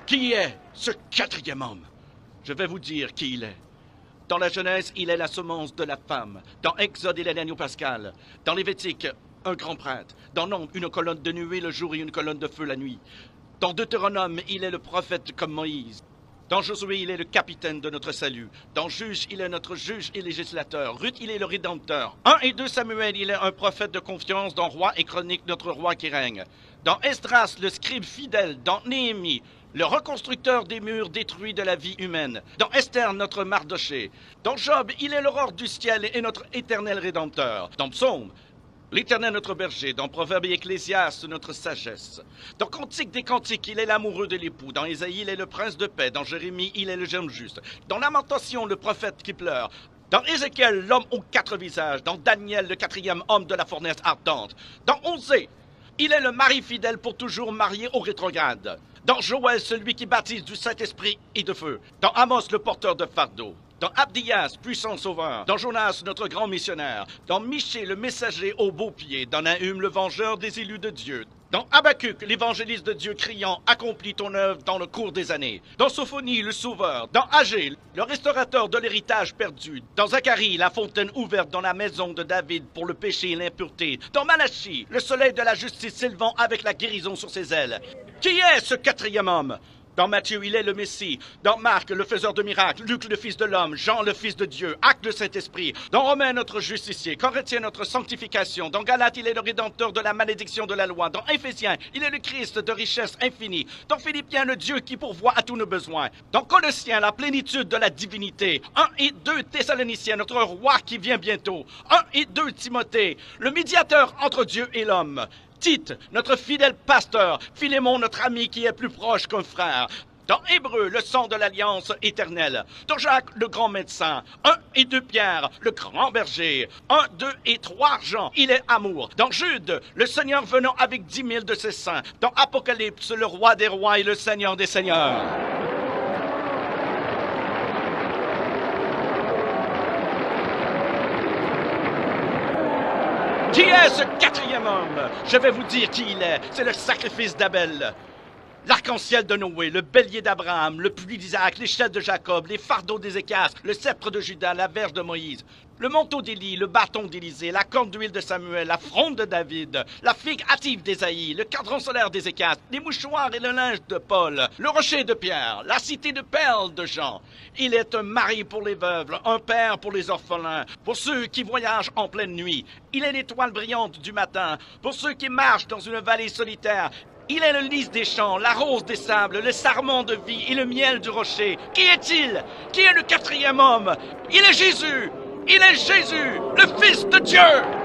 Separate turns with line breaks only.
Qui est ce quatrième homme? Je vais vous dire qui il est. Dans la Genèse, il est la semence de la femme. Dans Exode, il est l'agneau pascal. Dans Lévitique, un grand prêtre. Dans Nombre, une colonne de nuée le jour et une colonne de feu la nuit. Dans Deutéronome, il est le prophète comme Moïse. Dans Josué, il est le capitaine de notre salut. Dans Juge, il est notre juge et législateur. Ruth, il est le rédempteur. 1 et 2 Samuel, il est un prophète de confiance. Dans Roi et Chronique, notre roi qui règne. Dans Esdras, le scribe fidèle. Dans Néhémie, le reconstructeur des murs détruits de la vie humaine. Dans Esther, notre Mardoché. Dans Job, il est l'aurore du ciel et notre éternel rédempteur. Dans Psaume, l'Éternel notre berger. Dans Proverbe et Ecclésiaste, notre sagesse. Dans Cantique des Cantiques, il est l'amoureux de l'époux. Dans Ésaïe, il est le prince de paix. Dans Jérémie, il est le germe juste. Dans Lamentation, le prophète qui pleure. Dans Ézéchiel, l'homme aux 4 visages. Dans Daniel, le 4e homme de la fournaise ardente. Dans Osée, il est le mari fidèle pour toujours marié au rétrograde. Dans Joël, celui qui baptise du Saint-Esprit et de feu. Dans Amos, le porteur de fardeau. Dans Abdias, puissant sauveur. Dans Jonas, notre grand missionnaire. Dans Michée, le messager au beau pied. Dans Nahum, le vengeur des élus de Dieu. Dans Habacuc, l'évangéliste de Dieu criant « Accomplis ton œuvre dans le cours des années ». Dans Sophonie, le sauveur. Dans Agé, le restaurateur de l'héritage perdu. Dans Zacharie, la fontaine ouverte dans la maison de David pour le péché et l'impureté. Dans Malachie, le soleil de la justice s'élevant avec la guérison sur ses ailes. Qui est ce quatrième homme? Dans Matthieu, il est le Messie. Dans Marc, le faiseur de miracles. Luc, le Fils de l'homme. Jean, le Fils de Dieu. Acte, le Saint-Esprit. Dans Romains, notre justicier. Corinthiens, notre sanctification. Dans Galates, il est le rédempteur de la malédiction de la loi. Dans Éphésiens, il est le Christ de richesse infinie. Dans Philippiens, le Dieu qui pourvoit à tous nos besoins. Dans Colossiens, la plénitude de la divinité. 1 et 2 Thessaloniciens, notre roi qui vient bientôt. 1 et 2 Timothée, le médiateur entre Dieu et l'homme. Tite, notre fidèle pasteur. Philémon, notre ami qui est plus proche qu'un frère. Dans Hébreu, le sang de l'alliance éternelle. Dans Jacques, le grand médecin. 1 et 2 Pierre, le grand berger. 1, 2 et 3 Jean, il est amour. Dans Jude, le Seigneur venant avec 10 000 de ses saints. Dans Apocalypse, le roi des rois et le Seigneur des seigneurs. Qui est ce quatrième homme? Je vais vous dire qui il est. C'est le sacrifice d'Abel. L'arc-en-ciel de Noé, le bélier d'Abraham, le puits d'Isaac, l'échelle de Jacob, les fardeaux d'Ézéchias, le sceptre de Judas, la verge de Moïse, le manteau d'Élie, le bâton d'Élisée, la corne d'huile de Samuel, la fronde de David, la figue hâtive d'Ésaïe, le cadran solaire d'Ézéchias, les mouchoirs et le linge de Paul, le rocher de Pierre, la cité de perles de Jean. Il est un mari pour les veuves, un père pour les orphelins, pour ceux qui voyagent en pleine nuit. Il est l'étoile brillante du matin, pour ceux qui marchent dans une vallée solitaire. Il est le lys des champs, la rose des sables, le sarment de vie et le miel du rocher. Qui est-il? Qui est le quatrième homme? Il est Jésus! Il est Jésus, le Fils de Dieu!